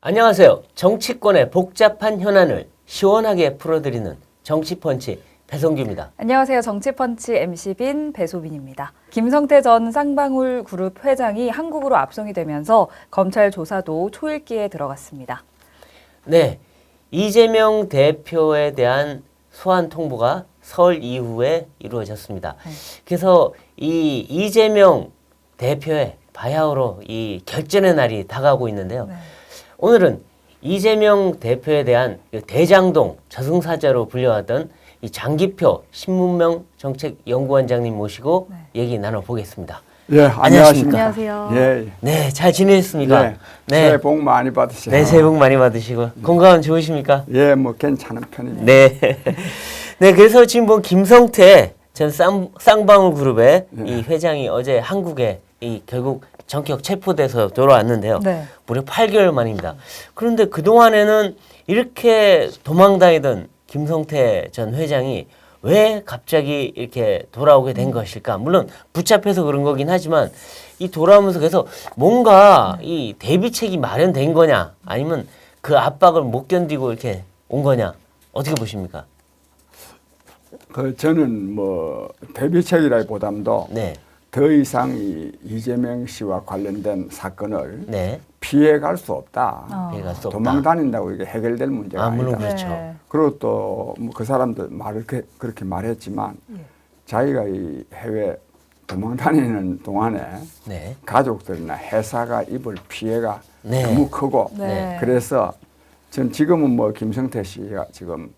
안녕하세요. 정치권의 복잡한 현안을 시원하게 풀어드리는 정치펀치 배성규입니다. 안녕하세요. 정치펀치 MC빈 배소빈입니다. 김성태 전 쌍방울 그룹 회장이 한국으로 압송이 되면서 검찰 조사도 초읽기에 들어갔습니다. 네, 이재명 대표에 대한 소환 통보가 설 이후에 이루어졌습니다. 그래서 이 이재명 대표의 바야흐로 이 결전의 날이 다가오고 있는데요. 네. 오늘은 이재명 대표에 대한 대장동 저승사자로 불려왔던 이 장기표 신문명 정책연구원장님 모시고 얘기 나눠보겠습니다. 예, 안녕하십니까. 안녕하세요. 예, 네, 잘 지내셨습니까? 예. 새해 복 많이 받으세요. 네, 새해 복 많이 받으시고 건강은 좋으십니까? 예, 뭐 괜찮은 편입니다. 네. 네, 그래서 지금 뭐 김성태 전 쌍방울 그룹의 이 회장이 어제 한국에 이 결국 전격 체포돼서 돌아왔는데요. 네. 무려 8개월 만입니다. 그런데 그동안에는 이렇게 도망다니던 김성태 전 회장이 왜 갑자기 이렇게 돌아오게 된 것일까? 물론 붙잡혀서 그런 거긴 하지만 이 돌아오면서 그래서 뭔가 이 대비책이 마련된 거냐? 아니면 그 압박을 못 견디고 이렇게 온 거냐? 어떻게 보십니까? 저는 뭐 대비책이라기보다도 네. 더 이상 이재명 씨와 관련된 사건을 네. 피해갈 수 없다. 피해갈 수 없다. 도망 다닌다고 이게 해결될 문제가 물론 아니다. 그렇죠. 네. 그리고 또 그 사람들 그렇게 말했지만 자기가 이 해외 도망 다니는 동안에 네. 가족들이나 회사가 입을 피해가 네. 너무 크고 네. 그래서 전 지금은 뭐 김성태 씨가 지금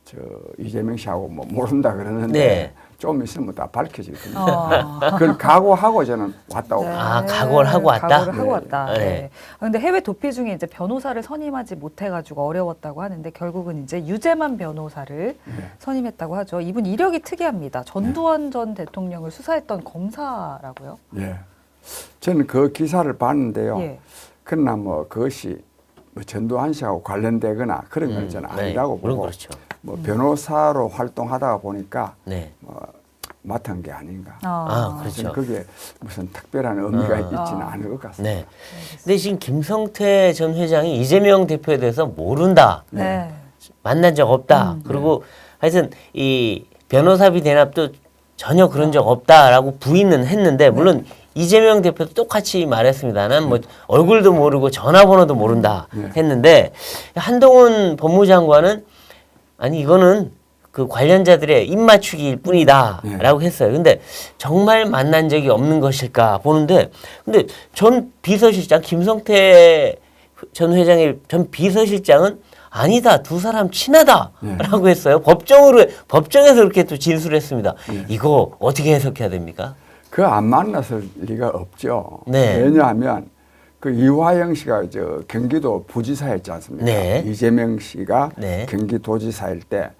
저 이재명 씨하고 뭐 모른다 그러는데 네. 좀 있으면 다 밝혀질 겁니다. 어. 그걸 각오하고 저는 왔다고. 네. 아, 각오를 하고 왔다? 각오를 하고 네. 왔다. 네. 네. 근데 해외 도피 중에 이제 변호사를 선임하지 못해가지고 어려웠다고 하는데 결국은 이제 유재만 변호사를 선임했다고 하죠. 이분 이력이 특이합니다. 전두환 전 대통령을 수사했던 검사라고요. 예. 저는 그 기사를 봤는데요. 예. 그러나 뭐 그것이 뭐 전두환 씨하고 관련되거나 그런 건 저는 네. 아니라고 물론 보고 그렇죠. 뭐 변호사로 활동하다가 보니까 네. 맡은 게 아닌가. 아, 그렇죠. 저는 그게 무슨 특별한 의미가 있지는 않을 것 같습니다. 네. 근데 지금 김성태 전 회장이 이재명 대표에 대해서 모른다. 네. 만난 적 없다. 그리고 하여튼 이 변호사비 대납도 전혀 그런 적 없다라고 부인은 했는데 물론 이재명 대표도 똑같이 말했습니다. 난 뭐 얼굴도 모르고 전화번호도 모른다 했는데 한동훈 법무장관은 아니 이거는 그 관련자들의 입맞추기일 뿐이다라고 했어요. 근데 정말 만난 적이 없는 것일까 보는데 근데 전 비서실장 김성태 전 회장의 전 비서실장은 아니다. 두 사람 친하다라고 했어요. 법정에서 그렇게 또 진술했습니다. 이거 어떻게 해석해야 됩니까? 그 안 만났을 리가 없죠. 네. 왜냐하면 그 이화영 씨가 저 경기도 부지사였지 않습니까? 네. 이재명 씨가 네. 경기도지사일 때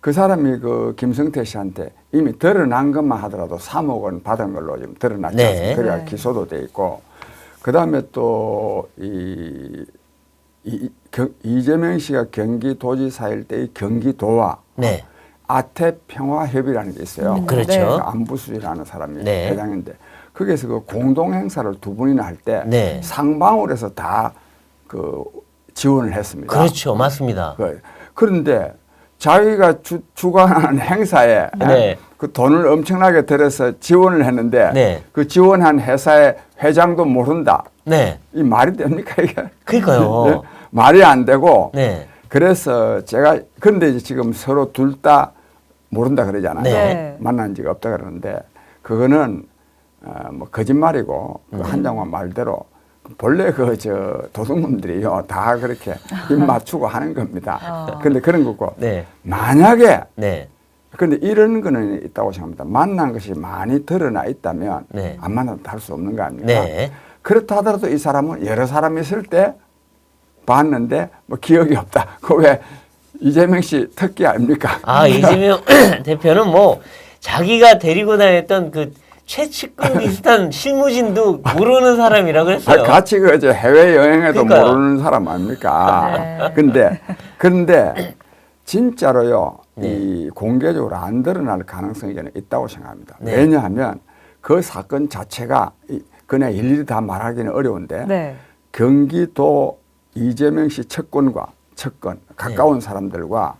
그 네. 사람이 그 김성태 씨한테 이미 드러난 것만 하더라도 3억 원 받은 걸로 지금 드러났지 네. 않습니까? 그래야 네. 기소도 돼 있고 그 다음에 또 이재명 씨가 경기도지사일 때 이 경기도와 네. 아태평화협의라는 게 있어요. 그렇죠. 네. 안부수라는 사람이 네. 회장인데 거기에서 그 공동 행사를 두 분이나 할 때 네. 상방울에서 다 그 지원을 했습니다. 그렇죠. 맞습니다. 그런데 자기가 주관하는 행사에 네. 그 돈을 엄청나게 들여서 지원을 했는데 네. 그 지원한 회사의 회장도 모른다. 네. 이 말이 됩니까 이게? 그러니까요. 네? 말이 안 되고 네. 그래서 제가 그런데 지금 서로 둘 다 모른다 그러잖아요. 네. 만난 적이 없다 그러는데 그거는 뭐 거짓말이고 그 네. 한장관 말대로 본래 그 도둑놈들이요 다 그렇게 입 맞추고 하는 겁니다. 그런데 그런 거고 네. 만약에 네. 근데 이런 거는 있다고 생각합니다. 만난 것이 많이 드러나 있다면 네. 안 만나도 할 수 없는 거 아닙니까? 네. 그렇다 하더라도 이 사람은 여러 사람이 있을 때 봤는데 뭐 기억이 없다. 그 왜 이재명 씨 특기 아닙니까? 아, 이재명 대표는 뭐 자기가 데리고 다녔던 그 최측근 비슷한 실무진도 모르는 사람이라고 했어요. 같이 그 해외 여행에도 그러니까요. 모르는 사람 아닙니까? 네. 근데 진짜로요. 네. 이 공개적으로 안 드러날 가능성이 저는 있다고 생각합니다. 네. 왜냐하면 그 사건 자체가 그냥 일일이 다 말하기는 어려운데 네. 경기도 이재명 씨 측근과 가까운 사람들과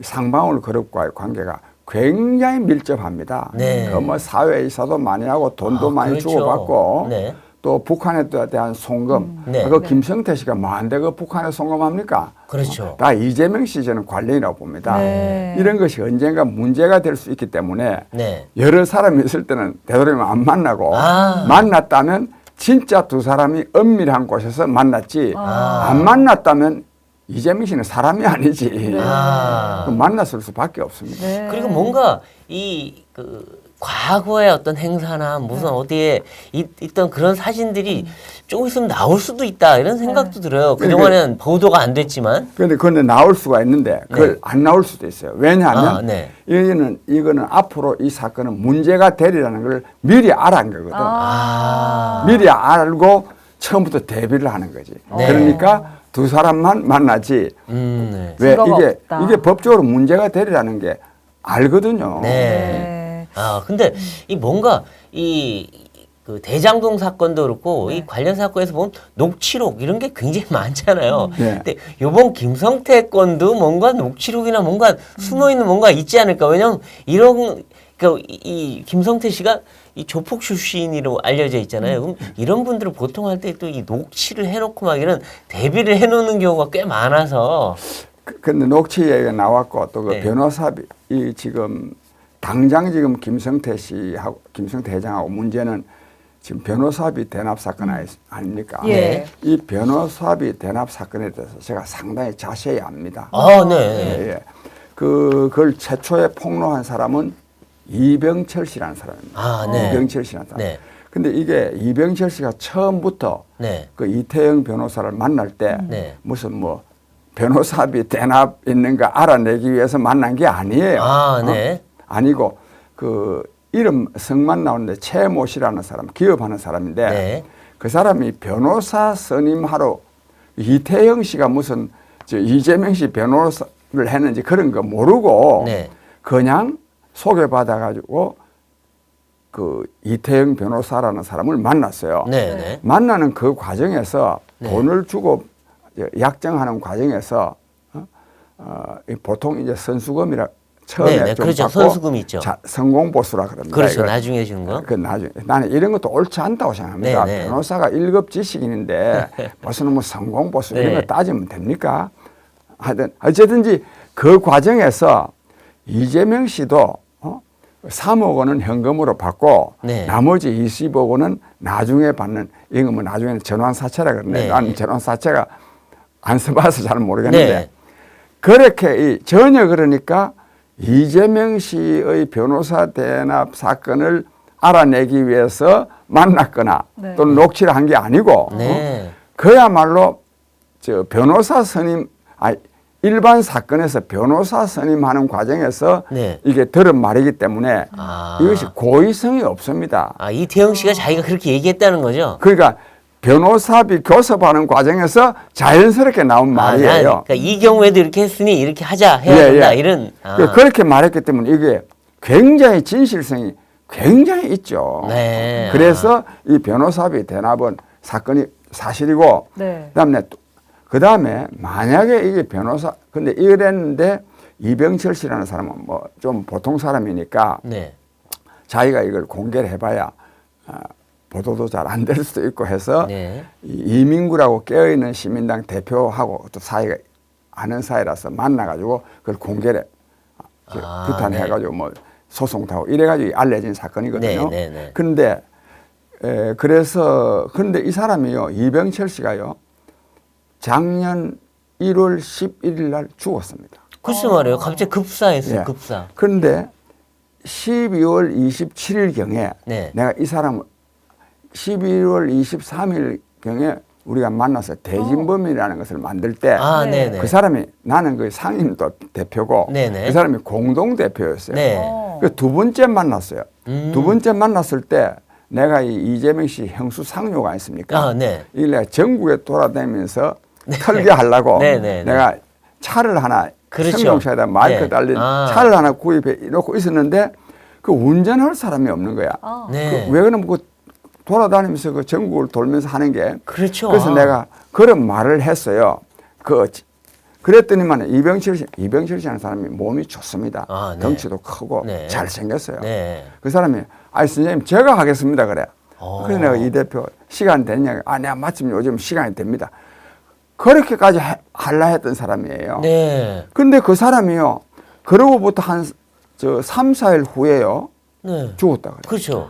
상방울 그룹과의 관계가 굉장히 밀접합니다. 네. 그 뭐 사회이사도 많이 하고 돈도 많이 그렇죠. 주고받고 네. 또 북한에 대한 송금. 네. 그 네. 김성태 씨가 뭐한데 그 북한에 송금합니까? 그렇죠. 다 이재명 씨 저는 관련이라고 봅니다. 네. 이런 것이 언젠가 문제가 될 수 있기 때문에 네. 여러 사람이 있을 때는 되도록이면 안 만나고 아. 만났다면 진짜 두 사람이 은밀한 곳에서 만났지 아. 안 만났다면 이재명 씨는 사람이 아니지. 아. 그럼 만났을 수밖에 없습니다. 네. 그리고 뭔가 과거의 어떤 행사나 무슨 어디에 있던 그런 사진들이 조금 있으면 나올 수도 있다 이런 생각도 들어요. 그동안은 보도가 안 됐지만. 그런데 나올 수가 있는데 그걸 네. 안 나올 수도 있어요. 왜냐하면 네. 이거는 앞으로 이 사건은 문제가 되리라는 걸 미리 알아한 거거든. 미리 알고 처음부터 대비를 하는 거지. 네. 그러니까 두 사람만 만나지. 네. 왜 증거가 없다. 이게 법적으로 문제가 되리라는 게 알거든요. 네. 네. 근데 이 뭔가 그 대장동 사건도 그렇고 네. 이 관련 사건에서 보면 녹취록 이런 게 굉장히 많잖아요. 네. 근데 요번 김성태 건도 뭔가 녹취록이나 뭔가 숨어 있는 뭔가 있지 않을까? 왜냐면 이 김성태 씨가 이 조폭 출신으로 알려져 있잖아요. 그럼 이런 분들은 보통 할 때 또 이 녹취를 해놓고 막 이런 대비를 해놓는 경우가 꽤 많아서. 근데 녹취 얘기가 나왔고 또 그 네. 변호사비 지금 당장 지금 김성태 씨하고 김성태 회장하고 문제는 지금 변호사비 대납 사건 아닙니까? 예. 이 변호사비 대납 사건에 대해서 제가 상당히 자세히 압니다. 네. 예, 예. 그걸 최초에 폭로한 사람은 이병철 씨라는 사람입니다. 네. 이병철 씨라는 사람. 네. 근데 이게 이병철 씨가 처음부터 네. 그 이태영 변호사를 만날 때 네. 무슨 뭐 변호사비 대납 있는 거 알아내기 위해서 만난 게 아니에요. 네. 아니고 그 이름 성만 나오는데 최모 씨라는 사람 기업하는 사람인데 네. 그 사람이 변호사 선임하러 이태영 씨가 무슨 이재명 씨 변호사를 했는지 그런 거 모르고 네. 그냥 소개받아 가지고 그 이태영 변호사라는 사람을 만났어요. 네. 네. 만나는 그 과정에서 네. 돈을 주고 약정하는 과정에서 보통 이제 선수금이라 처음에 네, 좀 그렇죠. 받고 선수금이 있죠. 성공보수라 그럽니다. 그렇죠. 이걸. 나중에 주는 거. 그 나중에 나는 이런 것도 옳지 않다고 생각합니다. 네, 네. 변호사가 1급 지식인인데 무슨 뭐 성공보수 네. 이런 거 따지면 됩니까? 하여튼 어쨌든지 그 과정에서 이재명 씨도 3억 원은 현금으로 받고 네. 나머지 20억 원은 나중에 받는 이거 뭐 나중에는 전환사채라 그러는데 네. 나는 전환사채가 안 써봐서 잘 모르겠는데 네. 그렇게 전혀 그러니까 이재명 씨의 변호사 대납 사건을 알아내기 위해서 만났거나 네. 또는 녹취를 한 게 아니고 네. 그야말로 변호사 선임 일반 사건에서 변호사 선임하는 과정에서 네. 이게 들은 말이기 때문에 이것이 고의성이 없습니다. 이태영 씨가 자기가 그렇게 얘기했다는 거죠? 그러니까 변호사비 교섭하는 과정에서 자연스럽게 나온 말이에요. 그러니까 이 경우에도 이렇게 했으니 이렇게 해야 예, 된다. 예. 이런. 그렇게 말했기 때문에 이게 굉장히 진실성이 굉장히 있죠. 네. 그래서 이 변호사비 대납은 사건이 사실이고 네. 그다음에 만약에 이게 근데 이랬는데 이병철 씨라는 사람은 뭐 좀 보통 사람이니까 네. 자기가 이걸 공개를 해봐야 보도도 잘 안 될 수도 있고 해서 네. 이민구라고 깨어있는 시민당 대표하고 또 사이가 아는 사이라서 만나가지고 그걸 공개를 규탄해가지고 뭐 소송도 하고 이래가지고 알려진 사건이거든요. 네, 네, 네. 그런데 그런데 이 사람이요 이병철 씨가요 작년 1월 11일 날 죽었습니다. 글쎄 말이에요. 갑자기 급사했어요. 예. 급사. 그런데 12월 27일경에 네. 내가 이 사람을 12월 23일경에 우리가 만나서 대진범이라는 것을 만들 때 그 네. 네네. 사람이 나는 그 상임도 대표고 네네. 그 사람이 공동 대표였어요. 네. 그 두 번째 만났어요. 두 번째 만났을 때 내가 이 이재명 씨 형수 상료가 있습니까? 네. 이걸 내가 전국에 돌아다니면서 털게 하려고 네네. 내가 차를 하나 그렇죠. 승용차에다 마이크 네. 달린 차를 하나 구입해 놓고 있었는데 그 운전할 사람이 없는 거야. 네. 왜 그러면 그 돌아다니면서 그 전국을 돌면서 하는 게 그렇죠. 그래서 내가 그런 말을 했어요. 그랬더니만 이병철 씨라는 사람이 몸이 좋습니다. 아, 네. 덩치도 크고 네. 잘생겼어요. 네. 그 사람이 아니 선생님 제가 하겠습니다 그래. 그래서 내가 이 대표 시간 됐냐? 내가 마침 요즘 시간이 됩니다. 그렇게까지 할라 했던 사람이에요. 네. 근데 그 사람이요. 그러고부터 한 3, 4일 후에요. 네. 죽었다 그래요. 그렇죠.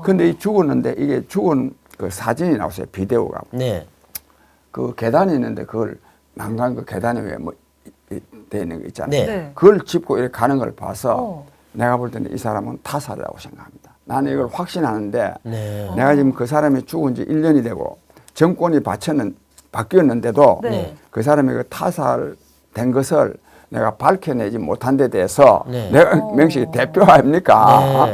근데 이 죽었는데 이게 죽은 그 사진이 나왔어요. 비디오가. 네. 그 계단이 있는데 그걸 난간 그 계단에 왜 뭐 돼 있는 거 있잖아요. 네. 네. 그걸 짚고 이렇게 가는 걸 봐서 내가 볼 때는 이 사람은 타살이라고 생각합니다. 나는 이걸 확신하는데 네. 내가 지금 그 사람이 죽은 지 1년이 되고 정권이 바뀌었는데도 네. 그 사람이 그 타살된 것을 내가 밝혀내지 못한 데 대해서 네. 내가 명식이 대표 아닙니까?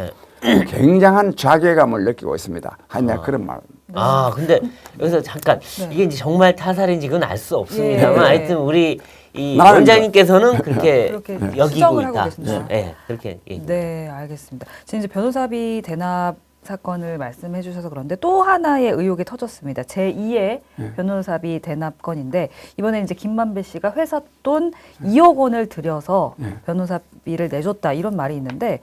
네. 굉장한 자괴감을 느끼고 있습니다. 내가 그런 말. 아, 근데 여기서 잠깐 네. 이게 이제 정말 타살인지 그건 알 수 없습니다만 예. 하여튼 우리 이 나는 원장님께서는 그렇게 그렇게 여기고 추정을 하고 있다. 계십니다. 네, 그렇게. 예. 네, 알겠습니다. 지금 이제 변호사비 대납 사건을 말씀해 주셔서 그런데 또 하나의 의혹이 터졌습니다. 제2의 변호사비 대납 건인데 이번에 이제 김만배 씨가 회사 돈 2억 원을 들여서 변호사비를 내줬다 이런 말이 있는데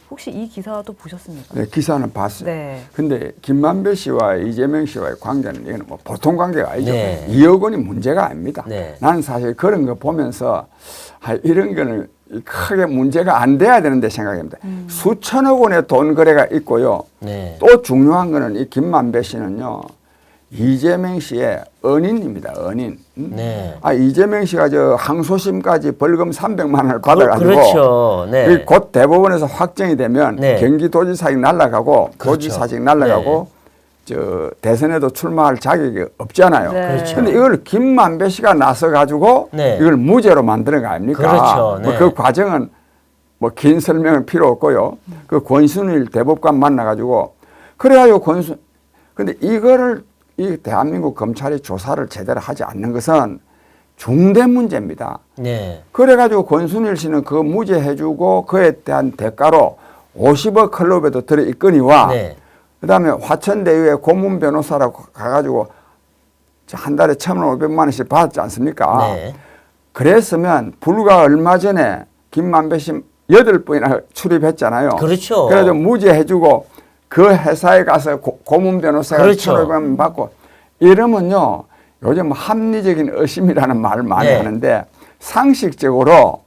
혹시 이 기사도 보셨습니까? 네, 기사는 봤어요. 네. 근데 김만배 씨와 이재명 씨와의 관계는 이거는 뭐 보통 관계가 아니죠. 네. 2억 원이 문제가 아닙니다. 네. 나는 사실 그런 거 보면서 이런 거는 크게 문제가 안 돼야 되는데 생각합니다. 수천억 원의 돈 거래가 있고요. 네. 또 중요한 거는 이 김만배 씨는요. 이재명 씨의 은인입니다. 은인. 네. 이재명 씨가 저 항소심까지 벌금 300만 원을 받아가지고 그렇죠. 네. 곧 대법원에서 확정이 되면 네. 경기도지사직 날라가고 그렇죠. 도지사직 날라가고 저 대선에도 출마할 자격이 없잖아요. 네. 그렇죠. 근데 이걸 김만배 씨가 나서 가지고 네. 이걸 무죄로 만드는 거 아닙니까? 그렇죠. 네. 그 과정은 뭐 긴 설명은 필요 없고요. 그 권순일 대법관 만나가지고 그래가지고 근데 이거를 이 대한민국 검찰이 조사를 제대로 하지 않는 것은 중대 문제입니다. 네. 그래가지고 권순일 씨는 그 무죄해주고 그에 대한 대가로 50억 클럽에도 들어있거니와 네. 그다음에 화천대유의 고문 변호사라고 가가지고 한 달에 1,500만 원씩 받았지 않습니까? 네. 그랬으면 불과 얼마 전에 김만배 씨 8번이나 출입했잖아요. 그렇죠. 그래가지고 무죄해주고 그 회사에 가서 고문 변호사가 그렇죠. 1,500만 받고 이러면요. 요즘 합리적인 의심이라는 말을 많이 네. 하는데 상식적으로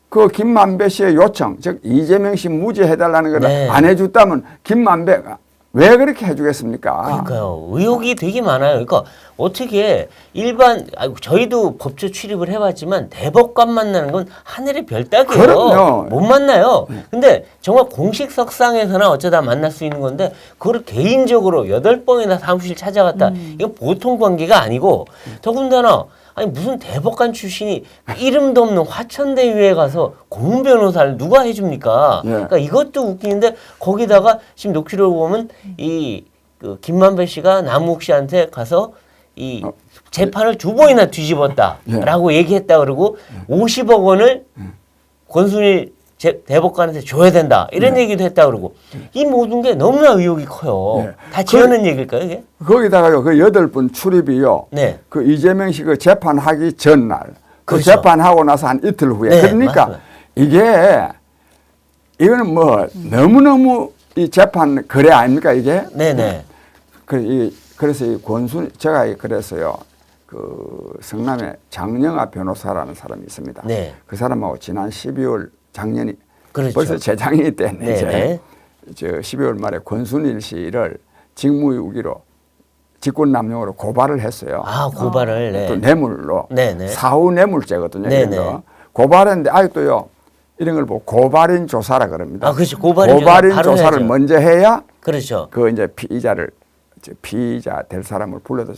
그 김만배 씨의 요청, 즉 이재명 씨 무죄해달라는 걸 네. 안 해줬다면 김만배가 왜 그렇게 해주겠습니까? 그러니까요. 의혹이 되게 많아요. 그러니까 어떻게 일반 저희도 법조 출입을 해봤지만 대법관 만나는 건 하늘의 별따기예요. 그럼요. 못 만나요. 근데 정말 공식석상에서나 어쩌다 만날 수 있는 건데 그걸 개인적으로 8번이나 사무실 찾아갔다. 이건 보통 관계가 아니고 더군다나 아니 무슨 대법관 출신이 이름도 없는 화천대유에 가서 고문 변호사를 누가 해줍니까? 예. 그러니까 이것도 웃기는데 거기다가 지금 녹취를 보면 그 김만배 씨가 남욱 씨한테 가서 이 재판을 2번이나 뒤집었다라고 얘기했다 그러고 50억 원을 권순일 대법관한테 줘야 된다 이런 얘기도 했다 그러고 이 모든 게 너무나 의혹이 커요. 네. 다 지어낸 얘기일까요 이게? 거기다가요, 그 8번 출입이요. 네. 그 이재명 씨 그 재판하기 전날, 그 그렇죠. 재판하고 나서 한 이틀 후에. 네, 그러니까 맞습니다. 이거는 뭐 너무너무 이 재판 거래 아닙니까 이게? 네네. 그래서 이 제가 그랬어요. 그 성남에 장영아 변호사라는 사람이 있습니다. 네. 그 사람하고 지난 12월 작년이 그렇죠. 벌써 재작년이 됐네. 네네. 이제 12월 말에 권순일 씨를 직무유기로 직권남용으로 고발을 했어요. 아 고발을. 네. 또 뇌물로 네네. 사후 뇌물죄거든요. 네네. 이런 거. 고발했는데 아직도요. 이런 걸 보고 고발인 조사라 그럽니다. 아 그렇죠. 고발인 조사를 해야죠. 먼저 해야 그렇죠. 그 이제 피의자 될 사람을 불러서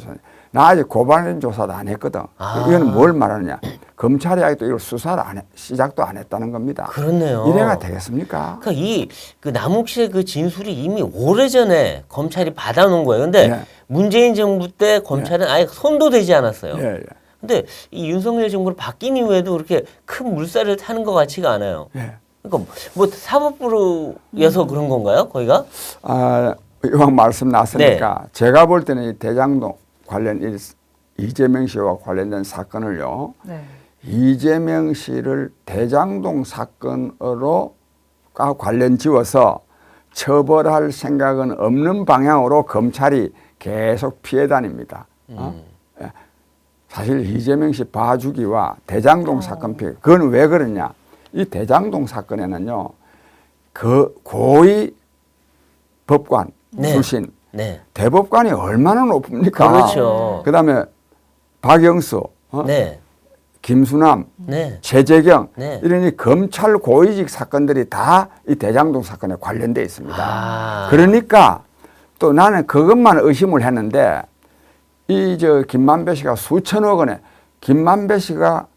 나 아직 고발인 조사도 안 했거든. 아. 이건 뭘 말하느냐? 검찰이 아직도 이걸 수사를 시작도 안 했다는 겁니다. 그렇네요. 이래가 되겠습니까? 그러니까 그 남욱 씨의 그 진술이 이미 오래전에 검찰이 받아놓은 거예요. 근데 예. 문재인 정부 때 검찰은 아예 손도 대지 않았어요. 예, 예. 근데 이 윤석열 정부로 바뀐 이후에도 그렇게 큰 물살을 타는 것 같지가 않아요. 예. 그러니까 뭐 사법부로여서 그런 건가요? 거기가? 이왕 말씀 났으니까 네. 제가 볼 때는 이 대장동 이재명 씨와 관련된 사건을요. 네. 이재명 씨를 대장동 사건으로 관련 지어서 처벌할 생각은 없는 방향으로 검찰이 계속 피해 다닙니다. 예. 사실 이재명 씨 봐주기와 대장동 사건 피해, 그건 왜 그러냐? 이 대장동 사건에는요, 그 고위 법관 네. 출신 네. 대법관이 얼마나 높습니까? 그렇죠. 그다음에 박영수, 네. 김수남, 네. 최재경 네. 이러니 검찰 고위직 사건들이 다 이 대장동 사건에 관련돼 있습니다. 아. 그러니까 또 나는 그것만 의심을 했는데 이 김만배 씨가 수천억 원에 김만배 씨가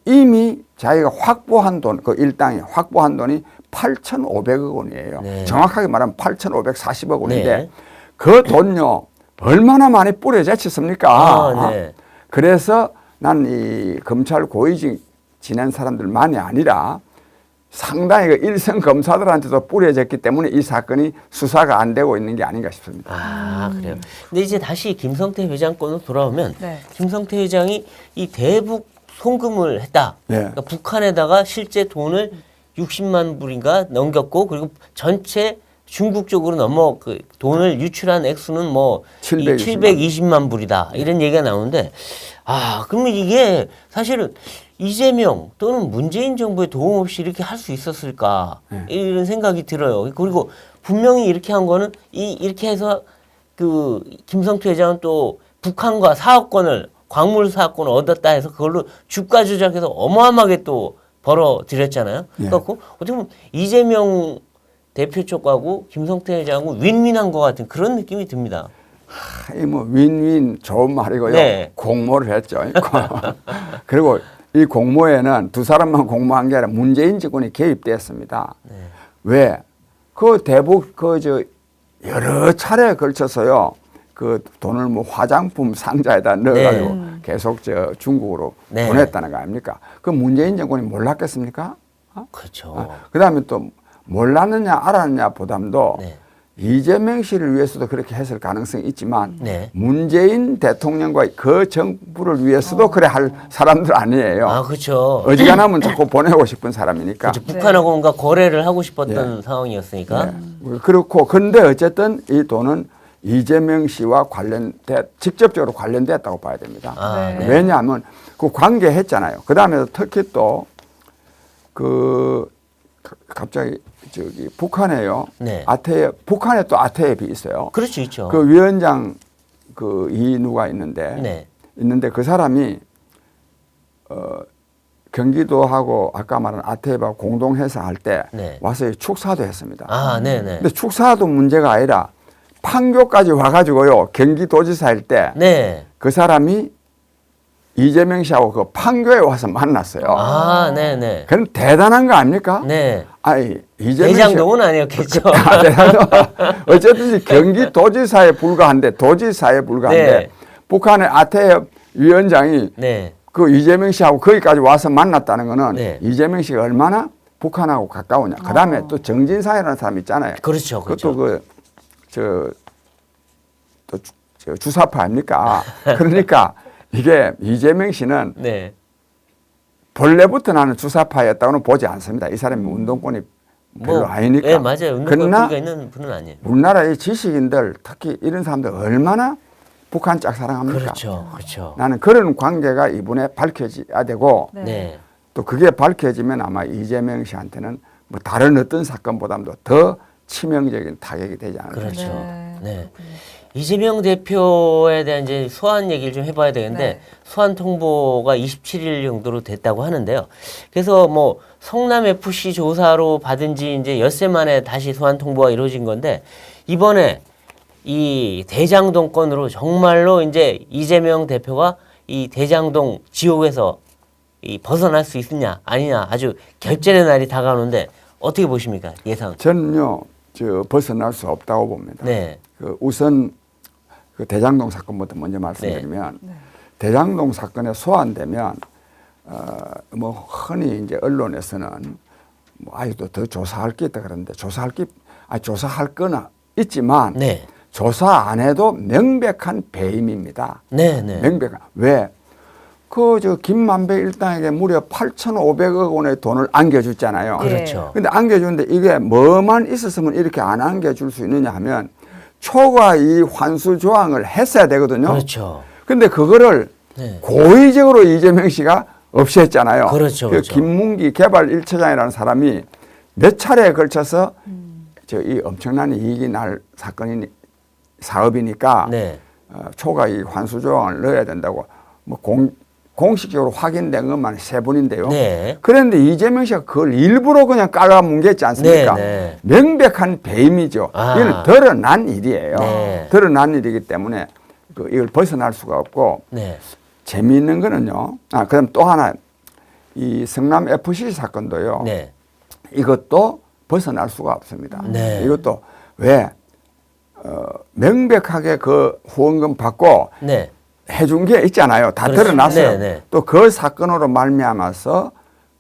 이미 자기가 확보한 돈, 그 일당이 확보한 돈이 8,500억 원이에요. 네. 정확하게 말하면 8,540억 원인데 네. 그 돈요 얼마나 많이 뿌려졌습니까? 아, 네. 그래서 난 이 검찰 고위직 지낸 사람들만이 아니라 상당히 그 일선 검사들한테도 뿌려졌기 때문에 이 사건이 수사가 안 되고 있는 게 아닌가 싶습니다. 아, 그래요. 근데 이제 다시 김성태 회장 건으로 돌아오면 네. 김성태 회장이 이 대북 송금을 했다. 네. 그러니까 북한에다가 실제 돈을 60만 불인가 넘겼고 그리고 전체 중국 쪽으로 그 돈을 유출한 액수는 뭐 720만 불이다. 이런 얘기가 나오는데 그러면 이게 사실은 이재명 또는 문재인 정부의 도움 없이 이렇게 할 수 있었을까 이런 생각이 들어요. 그리고 분명히 이렇게 한 거는 이렇게 해서 그 김성태 회장은 또 북한과 사업권을 광물 사업권을 얻었다 해서 그걸로 주가 조작해서 어마어마하게 또 벌어들였잖아요. 그래갖고 어떻게 보면 이재명 대표 쪽하고 김성태 회장하고 윈윈한 것 같은 그런 느낌이 듭니다. 이 뭐 윈윈 좋은 말이고요. 네. 공모를 했죠. 그리고 이 공모에는 두 사람만 공모한 게 아니라 문재인 정권이 개입됐습니다. 네. 왜? 그 대북 여러 차례에 걸쳐서요. 그 돈을 뭐 화장품 상자에다 넣어가지고 계속 중국으로 네. 보냈다는 거 아닙니까? 그 문재인 정권이 몰랐겠습니까? 그렇죠. 그다음에 또 몰랐느냐 알았느냐 보담도 네. 이재명 씨를 위해서도 그렇게 했을 가능성이 있지만 네. 문재인 대통령과 그 정부를 위해서도 그래 할 사람들 아니에요. 아, 그렇죠. 어지간하면 자꾸 보내고 싶은 사람이니까. 그렇죠. 북한하고 뭔가 거래를 하고 싶었던 상황이었으니까. 그렇고 근데 어쨌든 이 돈은 이재명 씨와 직접적으로 관련됐다고 봐야 됩니다. 아, 네. 왜냐하면 그 관계했잖아요. 그다음에 특히 또 갑자기 북한에요. 네. 북한에 또 아태앱이 있어요. 그렇죠, 있죠. 그 위원장 이누가 있는데 네. 그 사람이 경기도하고 아까 말한 아태앱하고 공동회사 할 때 네. 와서 축사도 했습니다. 아, 네, 네. 근데 축사도 문제가 아니라 판교까지 와가지고요 경기도지사일 때 그 네. 사람이 이재명 씨하고 그 판교에 와서 만났어요. 아, 네, 네. 그럼 대단한 거 아닙니까? 네. 아니 이재명 대장동은 아니었겠죠. 어쨌든 경기도지사에 불과한데 네. 북한의 아태협 위원장이 네. 그 이재명 씨하고 거기까지 와서 만났다는 거는 네. 이재명 씨가 얼마나 북한하고 가까우냐. 그다음에 또 정진상이라는 사람 있잖아요. 그렇죠, 그렇죠. 그것도 저 주사파 아닙니까? 그러니까 이게 이재명 씨는 네. 본래부터 나는 주사파였다고는 보지 않습니다. 이 사람이 운동권이 별로 아니니까. 네, 맞아요. 운동권 그러나 뿌리가 있는 분은 아니에요. 우리나라의 지식인들 특히 이런 사람들 얼마나 북한 짝사랑합니까? 그렇죠, 그렇죠. 나는 그런 관계가 이번에 밝혀져야 되고 네. 네. 또 그게 밝혀지면 아마 이재명 씨한테는 뭐 다른 어떤 사건보다도 더 치명적인 타격이 되지 않을까. 그렇죠. 네. 네. 이재명 대표에 대한 이제 소환 얘기를 좀 해봐야 되는데 네. 소환 통보가 27일 정도로 됐다고 하는데요. 그래서 뭐 성남 FC 조사로 받은 지 이제 엿새 만에 다시 소환 통보가 이루어진 건데 이번에 이 대장동 건으로 정말로 이제 이재명 대표가 이 대장동 지옥에서 벗어날 수 있느냐 아니냐 아주 결전의 날이 다가오는데 어떻게 보십니까? 예상. 저는요, 벗어날 수 없다고 봅니다. 네. 우선 그 대장동 사건부터 먼저 말씀드리면 대장동 사건에 소환되면 뭐 흔히 이제 언론에서는 뭐 아직도 더 조사할 게 있다 그러는데 조사할 거나 있지만 네. 조사 안 해도 명백한 배임입니다. 네, 네. 명백한. 왜? 그 저 김만배 일당에게 무려 8,500억 원의 돈을 안겨줬잖아요. 예. 그렇죠. 근데 안겨주는데 이게 뭐만 있었으면 이렇게 안 안겨줄 수 있느냐 하면 초과 이 환수 조항을 했어야 되거든요. 그렇죠. 근데 그거를 네. 고의적으로 이재명 씨가 없앴잖아요. 그렇죠, 그렇죠. 김문기 개발 1처장이라는 사람이 몇 차례에 걸쳐서 이 엄청난 이익이 날 사업이니까 네. 초과 이 환수 조항을 넣어야 된다고 뭐 공식적으로 확인된 것만 3분인데요. 네. 그런데 이재명 씨가 그걸 일부러 그냥 깔아뭉갰지 않습니까? 네, 네. 명백한 배임이죠. 아. 이건 드러난 일이에요. 네. 드러난 일이기 때문에 이걸 벗어날 수가 없고 네. 재미있는 거는요. 그럼 또 하나 이 성남 FC 사건도요. 네. 이것도 벗어날 수가 없습니다. 네. 이것도 왜 명백하게 그 후원금 받고 네. 해준 게 있잖아요. 다 그렇죠. 드러났어요. 네, 네. 또 그 사건으로 말미암아서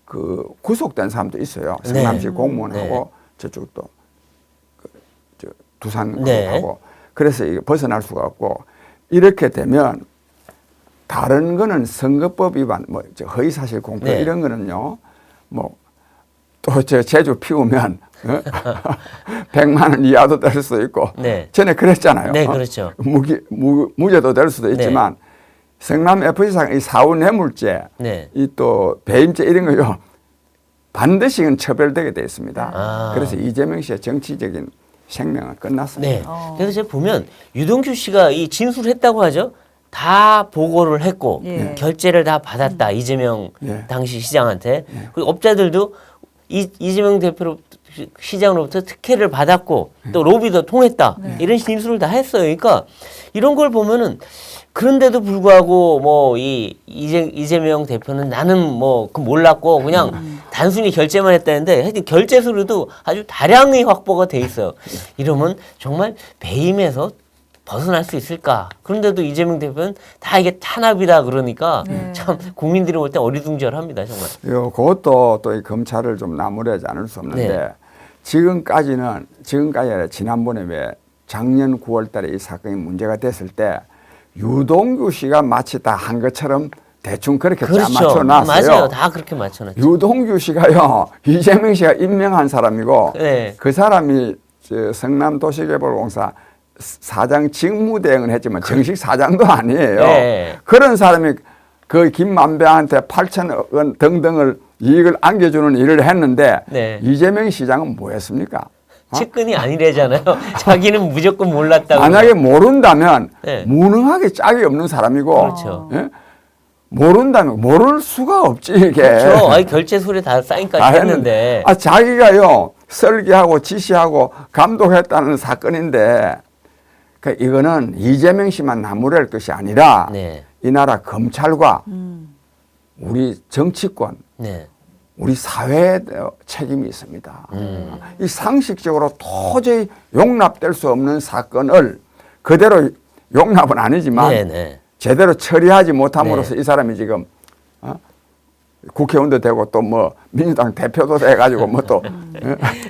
그 구속된 사람도 있어요. 성남시 네. 공무원하고 네. 저쪽도 두산하고 네. 그래서 이게 벗어날 수가 없고 이렇게 되면 다른 거는 선거법 위반, 뭐 허위 사실 공표 네. 이런 거는요. 뭐 또 저 제주 피우면 100만 원 이하도 될 수도 있고 네. 전에 그랬잖아요. 네, 그렇죠. 무죄도 될 수도 있지만 성남 FC상 이 사후 뇌물죄, 네. 이 또 배임죄 이런 거요 반드시 처벌되게 되어 있습니다. 아. 그래서 이재명 씨의 정치적인 생명은 끝났습니다. 네. 그래서 제가 보면 유동규 씨가 이 진술했다고 하죠. 다 보고를 했고 예. 결제를 다 받았다. 이재명 예. 당시 시장한테. 그리고 업자들도 이재명 대표로 시장으로부터 특혜를 받았고 또 로비도 통했다. 이런 진술을 다 했어요. 그러니까 이런 걸 보면은 그런데도 불구하고 뭐 이재명 대표는 나는 뭐 그 몰랐고 그냥 단순히 결제만 했다는데 하여튼 결제 수로도 아주 다량의 확보가 돼 있어요. 이러면 정말 배임에서 벗어날 수 있을까? 그런데도 이재명 대표는 다 이게 탄압이다 그러니까 참 국민들이 볼 때 어리둥절합니다 정말. 그것도 또 이 검찰을 좀 나무라지 않을 수 없는데 네. 지금까지 아니라 지난번에 왜 작년 9월달에 이 사건이 문제가 됐을 때 유동규 씨가 마치 다 한 것처럼 대충 그렇게 그렇죠. 맞춰놨어요. 맞아요. 다 그렇게 맞춰놨죠. 유동규 씨가요 이재명 씨가 임명한 사람이고 네. 그 사람이 성남도시개발공사 사장 직무대행을 했지만 정식 사장도 아니에요. 네. 그런 사람이 그 김만배한테 8천억 원 등등을 이익을 안겨주는 일을 했는데 네. 이재명 시장은 뭐 했습니까? 측근이 아니래잖아요. 자기는 무조건 몰랐다고. 만약에 모른다면 네. 무능하게 짝이 없는 사람이고 그렇죠. 예? 모른다면 모를 수가 없지 이게. 그렇죠. 아니 결제 수리 다 사인까지 했는데. 자기가요 설계하고 지시하고 감독했다는 사건인데 그러니까 이거는 이재명 씨만 나무랄 것이 아니라 네. 이 나라 검찰과 우리 정치권, 네. 우리 사회에 책임이 있습니다. 이 상식적으로 도저히 용납될 수 없는 사건을 그대로 용납은 아니지만 네, 네. 제대로 처리하지 못함으로써 네. 이 사람이 지금 국회의원도 되고 또 뭐 민주당 대표도 돼가지고 뭐 또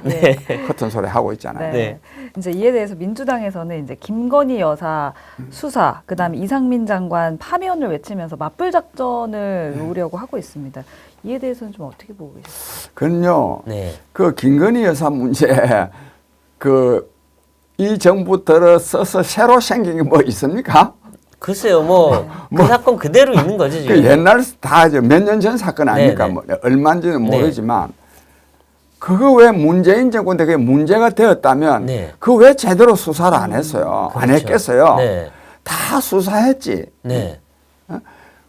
네. 커튼 소리 하고 있잖아요. 네. 이제 이에 대해서 민주당에서는 이제 김건희 여사 수사, 그다음에 이상민 장관 파면을 외치면서 맞불 작전을 놓으려고 하고 있습니다. 이에 대해서는 좀 어떻게 보고 계세요? 그건요. 네. 그 김건희 여사 문제 이 정부 들어서서 새로 생긴 게 뭐 있습니까? 글쎄요, 그 사건 그대로 있는 거죠, 지금. 그 옛날 다 몇 년 전 사건 아닙니까? 네네. 뭐 얼마인지는 네. 모르지만 그거 왜 문재인 정권 때 그게 문제가 되었다면 네. 그 왜 제대로 수사를 안 했어요? 안 그렇죠. 했겠어요? 네. 다 수사했지. 네.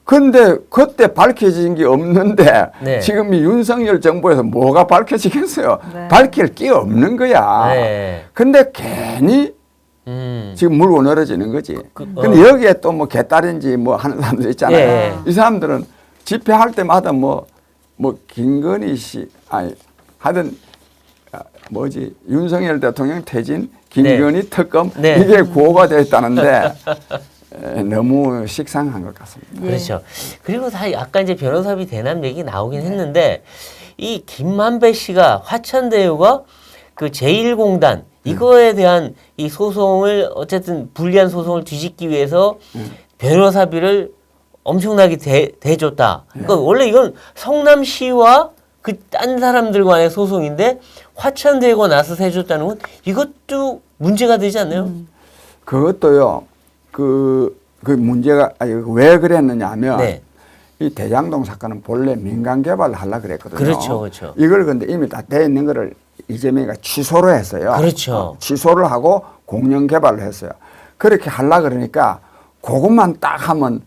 근데 그때 밝혀진 게 없는데 네. 지금 이 윤석열 정부에서 뭐가 밝혀지겠어요? 네. 밝힐 게 없는 거야. 네. 근데 괜히 지금 물고 늘어지는 거지. 근데 여기에 또 뭐 개딸인지 뭐 하는 사람들 있잖아요. 예. 이 사람들은 집회할 때마다 뭐 김건희 씨, 하여튼 뭐지 윤석열 대통령 퇴진, 김건희 특검 네. 이게 구호가 됐다는데 너무 식상한 것 같습니다. 그렇죠. 그리고 다 아까 이제 변호사비 대납 얘기 나오긴 했는데 이 김만배 씨가 화천대유가 그 제1공단 이거에 대한 이 소송을 어쨌든 불리한 소송을 뒤집기 위해서 변호사비를 엄청나게 대줬다. 그러니까 원래 이건 성남시와 그 딴 사람들 간의 소송인데 화천대유가 나서서 해줬다는 건 이것도 문제가 되지 않나요? 그것도요. 그 문제가 왜 그랬느냐 하면 네. 이 대장동 사건은 본래 민간 개발을 하려고 그랬거든요. 그렇죠, 그렇죠. 이걸 근데 이미 다 돼 있는 거를 이재명이가 취소를 했어요. 그렇죠. 취소를 하고 공영 개발을 했어요. 그렇게 하려고 그러니까 그것만 딱 하면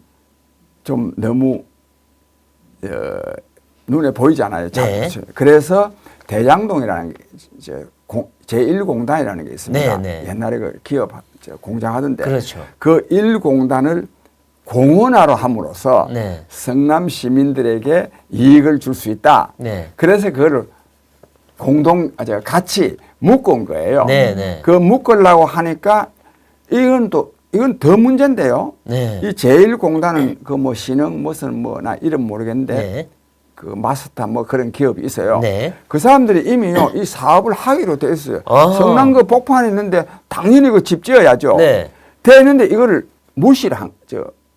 좀 너무 눈에 보이잖아요. 네. 그래서 대장동이라는 게 이제 제1공단이라는 게 있습니다. 네, 네. 옛날에 그 기업 공장하던데 그렇죠. 그 1공단을 공원화로 함으로써 네. 성남 시민들에게 이익을 줄 수 있다. 네. 그래서 그거를 같이 묶은 거예요. 네, 네. 그 묶으려고 하니까 이건 더 문제인데요. 네. 이 제1공단은 그 뭐 신흥 무슨 뭐 나 이름 모르겠는데 네. 그 마스터 뭐 그런 기업이 있어요. 네. 그 사람들이 이미요 이 사업을 하기로 돼 있어요. 아. 성남그 복판이 있는데 당연히 그 집 지어야죠. 네. 돼 있는데 이거를 무시를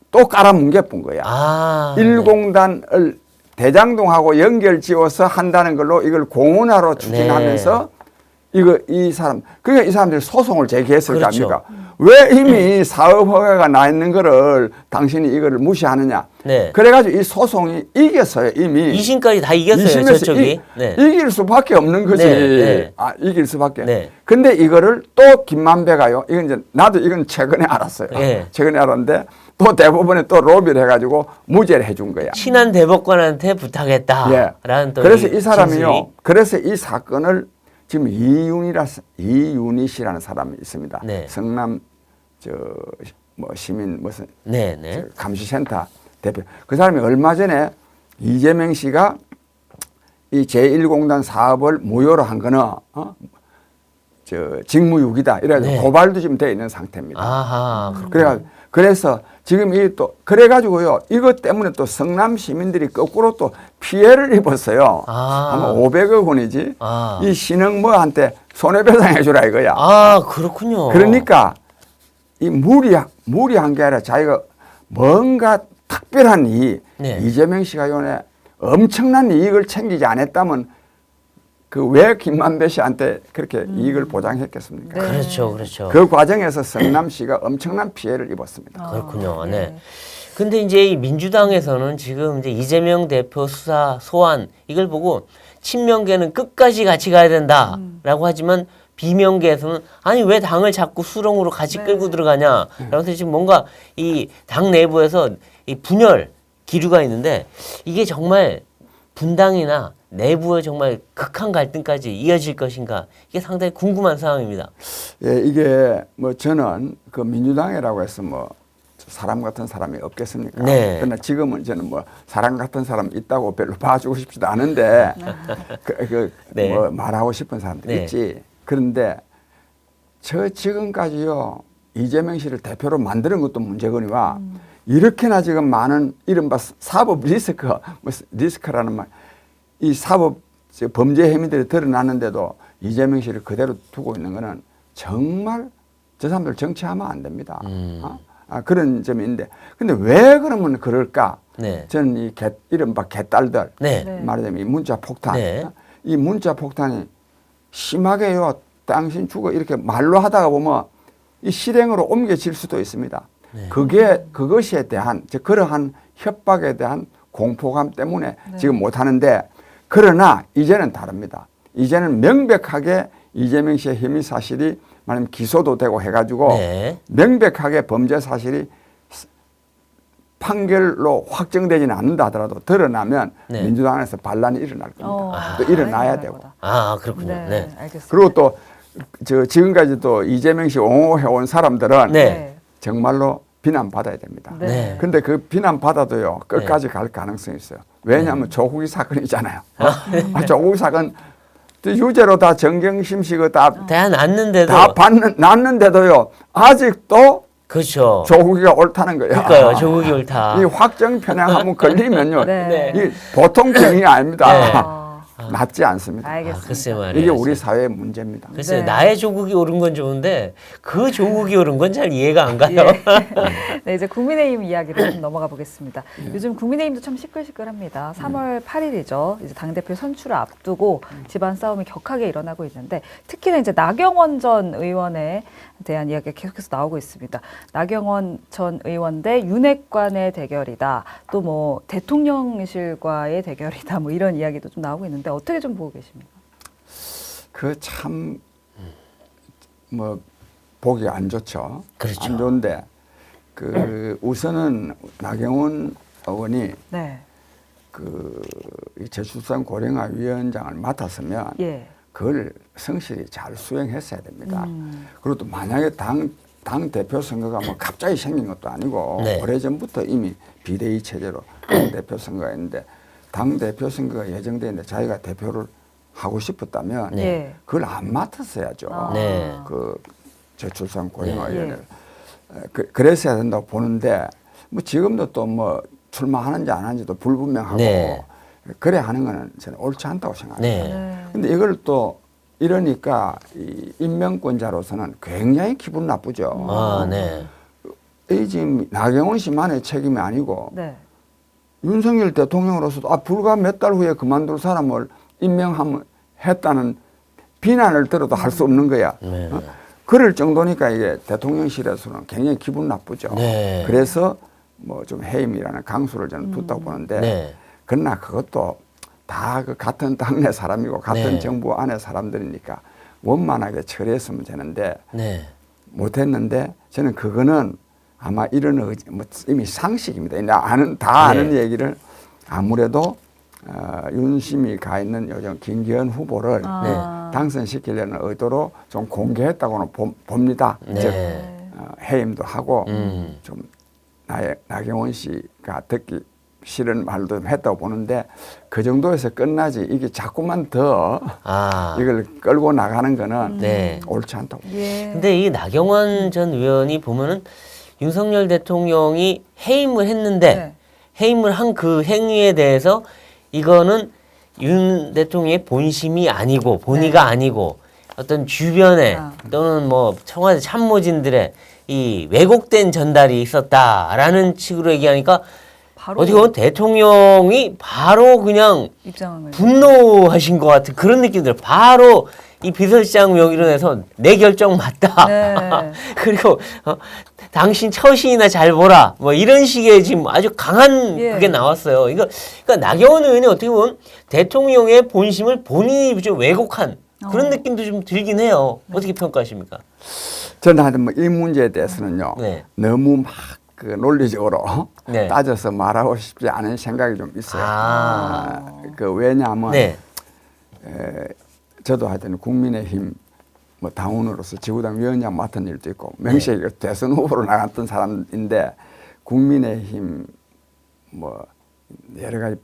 또 깔아뭉개본 거야. 아. 1공단을 대장동하고 연결 지어서 한다는 걸로 이걸 공원화로 추진하면서 이 그러니까 이 사람들이 소송을 제기했을 거 그렇죠. 아닙니까? 왜 이미 사업 허가가 나 있는 거를 당신이 이거를 무시하느냐? 네. 그래가지고 이 소송이 이겼어요 이미. 2심까지 다 이겼어요, 이심에서 저쪽이. 네. 이길 수밖에 없는 거지. 네, 네. 이길 수밖에. 네. 근데 이거를 또 김만배가요. 이건 이제 나도 이건 최근에 알았어요. 네. 최근에 알았는데 또 대법원에 또 로비를 해가지고 무죄를 해준 거야. 친한 대법관한테 부탁했다라는 또 그래서 이 사람이요. 진술이. 그래서 이 사건을 지금 이윤희 씨라는 사람이 있습니다. 네. 성남 뭐 시민 무슨 네, 네. 감시센터 대표. 그 사람이 얼마 전에 이재명 씨가 이 제1공단 사업을 무효로 한 거는 직무유기다. 이래가지고 네. 고발도 지금 돼 있는 상태입니다. 아하. 그렇군요. 그래서 지금 그래가지고요. 이것 때문에 또 성남 시민들이 거꾸로 또 피해를 입었어요. 아마 500억 원이지. 이 신흥모한테 손해배상 해주라 이거야. 아, 그렇군요. 그러니까 이 무리한 게 아니라 자기가 뭔가 특별한 이익, 네. 이재명 씨가 요번에 엄청난 이익을 챙기지 않았다면 왜 김만배 씨한테 그렇게 이익을 보장했겠습니까? 네. 그렇죠, 그렇죠. 그 과정에서 성남 씨가 엄청난 피해를 입었습니다. 그렇군요. 네. 근데 이제 이 민주당에서는 지금 이제 이재명 대표 수사 소환 이걸 보고 친명계는 끝까지 같이 가야 된다라고 하지만 비명계에서는 아니 왜 당을 자꾸 수렁으로 같이 끌고 들어가냐. 그래서 지금 뭔가 이 당 내부에서 이 분열 기류가 있는데 이게 정말 분당이나 내부의 정말 극한 갈등까지 이어질 것인가 이게 상당히 궁금한 상황입니다. 예, 이게 뭐 저는 그 민주당이라고 해서 뭐 사람 같은 사람이 없겠습니까? 네. 그러나 지금은 저는 뭐 사람 같은 사람 있다고 별로 봐주고 싶지도 않은데 네. 뭐 말하고 싶은 사람들이 네. 있지. 그런데 저 지금까지요 이재명 씨를 대표로 만드는 것도 문제거니와 이렇게나 지금 많은 이른바 사법 리스크라는 말, 이 사법 범죄 혐의들이 드러났는데도 이재명 씨를 그대로 두고 있는 거는 정말 저 사람들 정치하면 안 됩니다. 그런 점이 있는데 근데 왜 그러면 그럴까? 네. 저는 이 이른바 개딸들 네. 말하자면 이 문자 폭탄, 네. 이 문자 폭탄이 심하게요. 당신 죽어 이렇게 말로 하다가 보면 이 실행으로 옮겨질 수도 있습니다. 네. 그것에 대한 그러한 협박에 대한 공포감 때문에 지금 못하는데 그러나 이제는 다릅니다. 이제는 명백하게 이재명 씨의 혐의 사실이 말하면 기소도 되고 해가지고 네. 명백하게 범죄 사실이 판결로 확정되지는 않는다 하더라도 드러나면 네. 민주당 안에서 반란이 일어날 겁니다. 또 일어나야 되고. 아, 그렇군요. 네, 네. 알겠습니다. 그리고 또 지금까지 또 이재명 씨 옹호해온 사람들은 네. 정말로 비난받아야 됩니다. 네. 근데 그 비난받아도요 끝까지 갈 가능성이 있어요. 왜냐하면 조국이 사건이잖아요. 조국 사건 유죄로 다 정경심식 다 났는데도 났는데도요 아직도 그렇죠. 조국이가 옳다는 거예요. 그러니까요. 조국이 옳다. 이 확정 편향 한번 걸리면요. 네. 이 보통 병이 아닙니다. 네. 맞지 않습니다. 알겠습니다. 글쎄 말이에요. 이게 우리 사회의 문제입니다. 글쎄요, 네. 나의 조국이 오른 건 좋은데 그 조국이 오른 건 잘 이해가 안 가요. 예. 네, 이제 국민의힘 이야기로 좀 넘어가 보겠습니다. 요즘 국민의힘도 참 시끌시끌합니다. 3월 8일이죠. 이제 당대표 선출을 앞두고 집안 싸움이 격하게 일어나고 있는데 특히나 이제 나경원 전 의원에 대한 이야기가 계속해서 나오고 있습니다. 나경원 전 의원 대 윤핵관의 대결이다. 또 뭐 대통령실과의 대결이다. 뭐 이런 이야기도 좀 나오고 있는데 어떻게 좀 보고 계십니까? 그 참 뭐 보기 안 좋죠. 그렇죠. 안 좋은데 그 우선은 나경원 의원이 네. 이 저출산 고령화 위원장을 맡았으면 예. 그걸 성실히 잘 수행했어야 됩니다. 그리고 또 만약에 당 대표 선거가 뭐 갑자기 생긴 것도 아니고 네. 오래전부터 이미 비대위 체제로 당 대표 선거가 있는데 당 대표 선거가 예정돼 있는데 자기가 대표를 하고 싶었다면 네. 그걸 안 맡았어야죠. 아. 네. 그 저출산 고령화 예. 위원회를 그랬어야 된다고 보는데 뭐 지금도 또 뭐 출마하는지 안 하는지도 불분명하고 네. 그래 하는 거는 저는 옳지 않다고 생각합니다. 네. 네. 근데 이걸 또 이러니까 이 임명권자로서는 굉장히 기분 나쁘죠. 아, 네. 이 지금 나경원 씨만의 책임이 아니고 네. 윤석열 대통령으로서도 불과 몇 달 후에 그만둘 사람을 임명했다는 비난을 들어도 할 수 없는 거야. 네. 그럴 정도니까 이게 대통령실에서는 굉장히 기분 나쁘죠. 네. 그래서 뭐 좀 해임이라는 강수를 저는 뒀다고 보는데 네. 그러나 그것도 다 그 같은 당내 사람이고 같은 네. 정부 안에 사람들이니까 원만하게 처리했으면 되는데 네. 못했는데 저는 그거는 아마 이런 뭐 이미 상식입니다. 다 아는 네. 얘기를 아무래도 윤심이 가 있는 요즘 김기현 후보를 아. 당선시키려는 의도로 좀 공개했다고는 봅니다. 네. 즉 해임도 하고 음. 좀 나경원 씨가 듣기 싫은 말도 좀 했다고 보는데 그 정도에서 끝나지 이게 자꾸만 더 아. 이걸 끌고 나가는 거는 네. 옳지 않다고. 예. 근데 이 나경원 전 의원이 보면은 윤석열 대통령이 해임을 했는데 네. 해임을 한 그 행위에 대해서 이거는 윤 대통령의 본심이 아니고 본의가 네. 아니고 어떤 주변에 아. 또는 뭐 청와대 참모진들의 이 왜곡된 전달이 있었다라는 식으로 얘기하니까 바로 어떻게 보면 대통령이 바로 그냥 입장을 분노하신 것 같은 그런 느낌이 들어요. 바로 이 비서실장 명의로 해서 내 결정 맞다. 네. 그리고 당신 처신이나 잘 보라. 뭐 이런 식의 지금 아주 강한 예. 그게 나왔어요. 그러니까 나경원 의원이 어떻게 보면 대통령의 본심을 본인이 좀 왜곡한 그런 느낌도 좀 들긴 해요. 어떻게 평가하십니까? 저는 하여튼 뭐 이 문제에 대해서는요. 네. 너무 막 그 논리적으로 네. 따져서 말하고 싶지 않은 생각이 좀 있어요. 그 왜냐하면 네. 저도 하여튼 국민의힘 뭐 당원으로서 지구당 위원장 맡은 일도 있고 명시하게 대선 후보로 나갔던 사람인데 국민의힘 뭐 여러 가지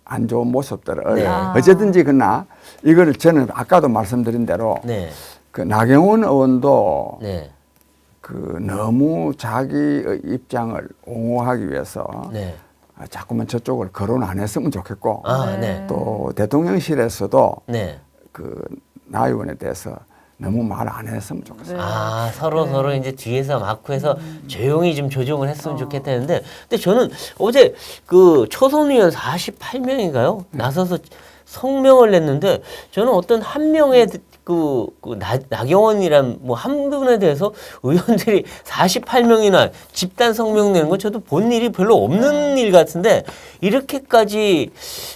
안 좋은 모습들을 네. 어쨌든지 그러나 이걸 저는 아까도 말씀드린 대로 네. 그 나경원 의원도 네. 그 너무 자기의 입장을 옹호하기 위해서 네. 자꾸만 저쪽을 거론 안 했으면 좋겠고 아, 네. 또 대통령실에서도 네. 그 나 의원에 대해서 너무 말 안 했으면 좋겠어요. 아, 서로 이제 뒤에서 마크해서 조용히 좀 조정을 했으면 좋겠다는데, 근데 저는 어제 그 초선 의원 48명인가요? 나서서 성명을 냈는데, 저는 어떤 한 명의 나경원이란 뭐 한 분에 대해서 의원들이 48명이나 집단 성명 내는 건 저도 본 일이 별로 없는 일 같은데, 이렇게까지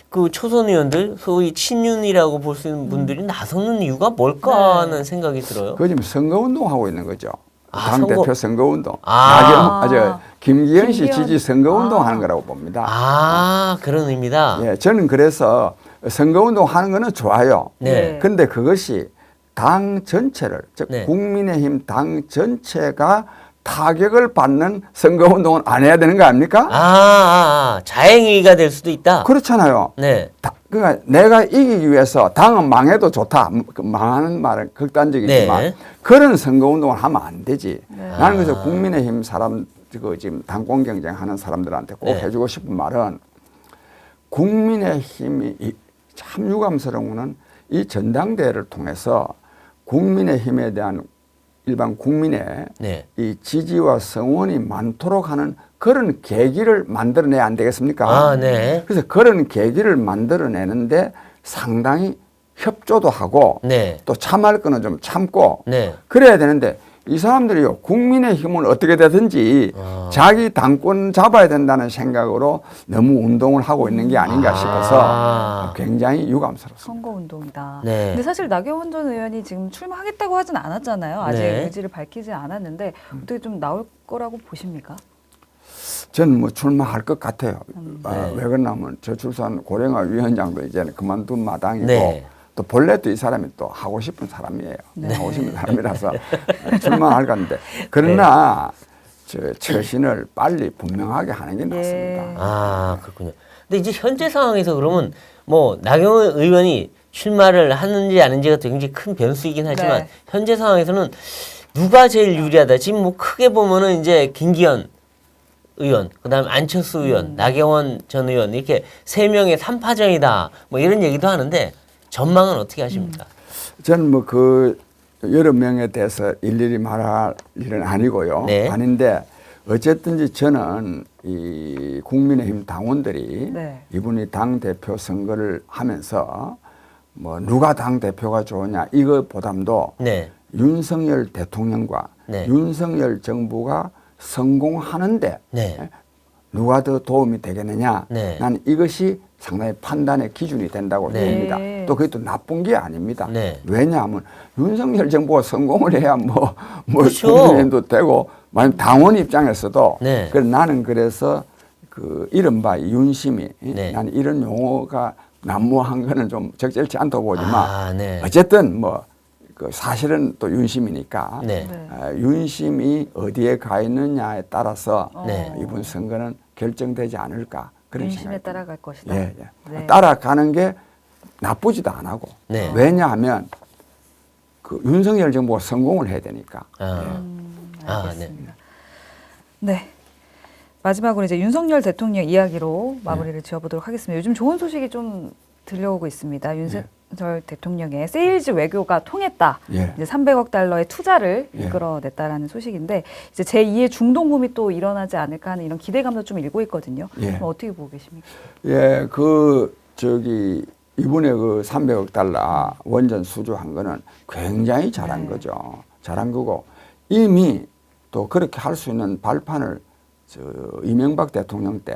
그 초선 의원들, 소위 친윤이라고 볼 수 있는 분들이 나서는 이유가 뭘까 하는 생각이 들어요. 그 지금 선거운동하고 있는 거죠. 아, 당대표 선거운동. 아. 김기현 씨 김기현. 지지 선거운동 하는 거라고 봅니다. 아, 그런 의미다. 예, 저는 그래서 선거운동 하는 거는 좋아요. 네. 근데 그것이 당 전체를, 즉 네. 국민의힘 당 전체가 타격을 받는 선거운동은 안 해야 되는 거 아닙니까? 자행위가 될 수도 있다. 그렇잖아요. 네. 그러니까 내가 이기기 위해서 당은 망해도 좋다. 그 망하는 말은 극단적이지만 네. 그런 선거운동을 하면 안 되지. 네. 나는 그래서 국민의힘 사람, 지금 당권 경쟁하는 사람들한테 꼭 네. 해주고 싶은 말은 국민의힘이 참 유감스러운 거는 이 전당대회를 통해서 국민의힘에 대한 일반 국민의 네. 이 지지와 성원이 많도록 하는 그런 계기를 만들어내야 안 되겠습니까? 아, 네. 그래서 그런 계기를 만들어내는데 상당히 협조도 하고 네. 또 참할 거는 좀 참고 네. 그래야 되는데 이 사람들이요 국민의힘은 어떻게 되든지 자기 당권 잡아야 된다는 생각으로 너무 운동을 하고 있는 게 아닌가 싶어서 굉장히 유감스럽습니다. 선거운동이다. 네. 근데 사실 나경원 전 의원이 지금 출마하겠다고 하진 않았잖아요. 아직 네. 의지를 밝히지 않았는데 어떻게 좀 나올 거라고 보십니까? 저는 뭐 출마할 것 같아요. 네. 왜 그러냐면 저출산 고령화 위원장도 이제는 그만둔 마당이고 네. 또 본래 또 이 사람이 또 하고 싶은 사람이에요. 네. 하고 싶은 사람이라서 출마할 건데 그러나 저 처신을 빨리 분명하게 하는 게 낫습니다. 아, 그렇군요. 근데 이제 현재 상황에서 그러면 뭐 나경원 의원이 출마를 하는지 아닌지가 굉장히 큰 변수이긴 하지만 네. 현재 상황에서는 누가 제일 유리하다. 지금 뭐 크게 보면은 이제 김기현 의원, 그다음에 안철수 의원, 나경원 전 의원 이렇게 세 명의 3파전이다. 뭐 이런 얘기도 하는데 전망은 어떻게 하십니까? 저는 뭐 그 여러 명에 대해서 일일이 말할 일은 아니고요. 네. 아닌데 어쨌든지 저는 이 국민의힘 당원들이 네. 이분이 당 대표 선거를 하면서 뭐 누가 당 대표가 좋으냐 이것보담도 네. 윤석열 대통령과 네. 윤석열 정부가 성공하는데 네. 누가 더 도움이 되겠느냐. 네. 난 이것이 상당히 판단의 기준이 된다고 네. 봅니다. 또 그게 또 나쁜 게 아닙니다. 네. 왜냐하면 윤석열 정부가 성공을 해야 뭐 그렇죠. 국민의힘도 되고 만약 당원 입장에서도 네. 그래서 나는 그래서 그 이른바 윤심이 네. 나는 이런 용어가 난무한 거는 좀 적절치 않다고 보지만 아, 네. 어쨌든 뭐 그 사실은 또 윤심이니까 네. 윤심이 어디에 가 있느냐에 따라서 네. 이번 선거는 결정되지 않을까 그런 윤심에 생각이 따라갈 것이다. 예, 예. 네. 따라가는 게 나쁘지도 안 하고 네. 왜냐하면 그 윤석열 정부가 성공을 해야 되니까. 아. 아, 네. 알겠습니다. 네. 마지막으로 이제 윤석열 대통령 이야기로 마무리를 지어보도록 하겠습니다. 요즘 좋은 소식이 좀 들려오고 있습니다. 윤석열 대통령의 세일즈 외교가 통했다. 예. 이제 300억 달러의 투자를 예. 이끌어냈다라는 소식인데 이제 제2의 중동 붐이 또 일어나지 않을까 하는 이런 기대감도 좀 일고 있거든요. 예. 그럼 어떻게 보고 계십니까? 예, 그 저기 이번에 그 300억 달러 원전 수주한 거는 굉장히 잘한 네. 거죠. 잘한 거고 이미 또 그렇게 할 수 있는 발판을 저 이명박 대통령 때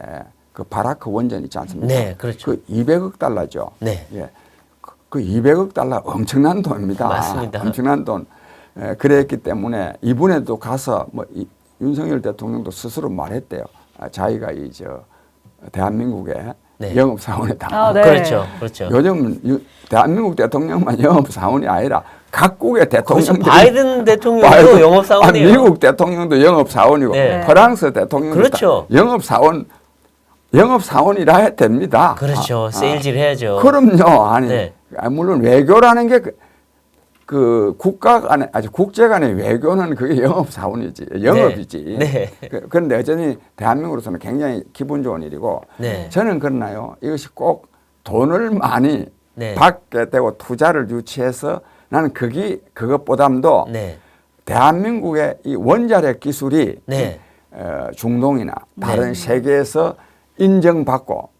그 바라크 원전 있지 않습니까? 네, 그렇죠. 그 200억 달러죠. 네. 예. 그 200억 달러 엄청난 돈입니다. 맞습니다. 엄청난 돈. 예, 그랬기 때문에 이번에도 가서 뭐 윤석열 대통령도 스스로 말했대요. 아, 자기가 이 저 대한민국의 네. 영업 사원이다. 아, 네. 그렇죠. 그렇죠. 요즘 대한민국 대통령만 영업 사원이 아니라 각국의 그렇죠. 대통령들이 바이든 대통령도 영업 사원이에요. 미국 대통령도 영업 사원이고 네. 프랑스 대통령도 그렇죠. 영업 사원이라 해야 됩니다. 그렇죠. 세일즈를 해야죠. 그럼요. 아니 네. 물론 외교라는 게 그 국가 간의 아주 국제 간의 외교는 그게 영업 사원이지 영업이지. 네. 그런데 여전히 대한민국으로서는 굉장히 기분 좋은 일이고 네. 저는 그러나요. 이것이 꼭 돈을 많이 네. 받게 되고 투자를 유치해서 나는 그것보담도 네. 대한민국의 이 원자력 기술이 네. 중동이나 다른 세계에서 인정받고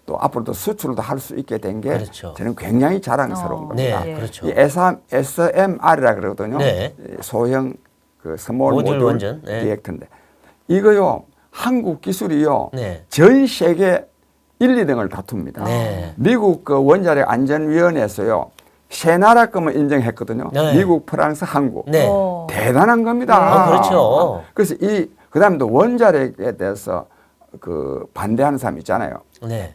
또 앞으로도 수출도 할 수 있게 된 게 그렇죠. 저는 굉장히 자랑스러운 네, 겁니다. 예. 그렇죠. 이 SMR이라 그러거든요. 네. 소형 그 스몰 모듈 모듈 원전. 네. 리액터인데 이거요 한국 기술이요 네. 전 세계 1, 2등을 다툽니다. 네. 미국 그 원자력 안전위원회에서요 세 나라 거만 인정했거든요. 네. 미국, 프랑스, 한국. 네. 대단한 겁니다. 아, 그렇죠. 그래서 그다음에 원자력에 대해서 그 반대하는 사람 있잖아요. 네.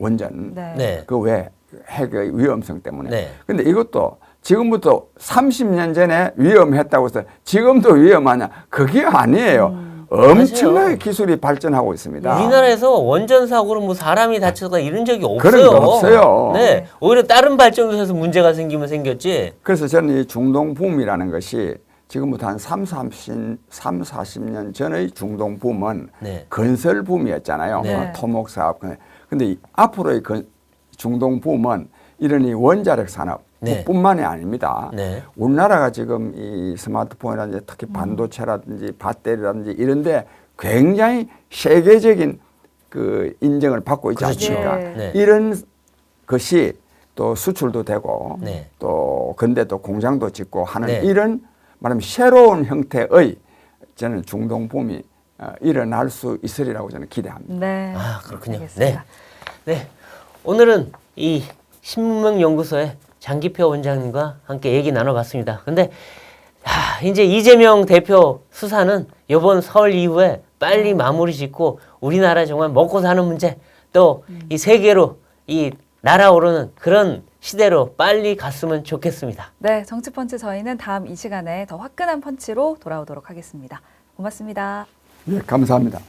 원전. 네. 네. 그 왜 핵의 위험성 때문에. 네. 근데 이것도 지금부터 30년 전에 위험했다고 해서 지금도 위험하냐? 그게 아니에요. 엄청나게 맞아요. 기술이 발전하고 있습니다. 우리나라에서 원전 사고로 뭐 사람이 다쳐서 이런 적이 없어요. 그런 거 없어요. 네. 오히려 다른 발전소에서 문제가 생기면 생겼지. 그래서 저는 이 중동 붐이라는 것이 지금부터 한 40년 전의 중동 붐은 네. 건설 붐이었잖아요. 네. 토목 사업. 근데 앞으로의 중동 붐은 이런 이 원자력 산업 네. 뿐만이 아닙니다. 네. 우리나라가 지금 이 스마트폰이라든지 특히 반도체라든지 배터리라든지 이런데 굉장히 세계적인 그 인정을 받고 있지 그렇죠. 않습니까? 네. 네. 이런 것이 또 수출도 되고 네. 또 근데 또 공장도 짓고 하는 네. 이런 말하면 새로운 형태의 저는 중동 붐이 일어날 수 있으리라고 저는 기대합니다. 네. 아, 그렇군요. 알겠습니다. 네. 오늘은 이 신문명연구소의 장기표 원장님과 함께 얘기 나눠봤습니다. 근데 이제 이재명 대표 수사는 이번 설 이후에 빨리 마무리 짓고 우리나라 정말 먹고 사는 문제 또 이 세계로 이 날아오르는 그런 시대로 빨리 갔으면 좋겠습니다. 네, 정치펀치 저희는 다음 이 시간에 더 화끈한 펀치로 돌아오도록 하겠습니다. 고맙습니다. 예, 감사합니다.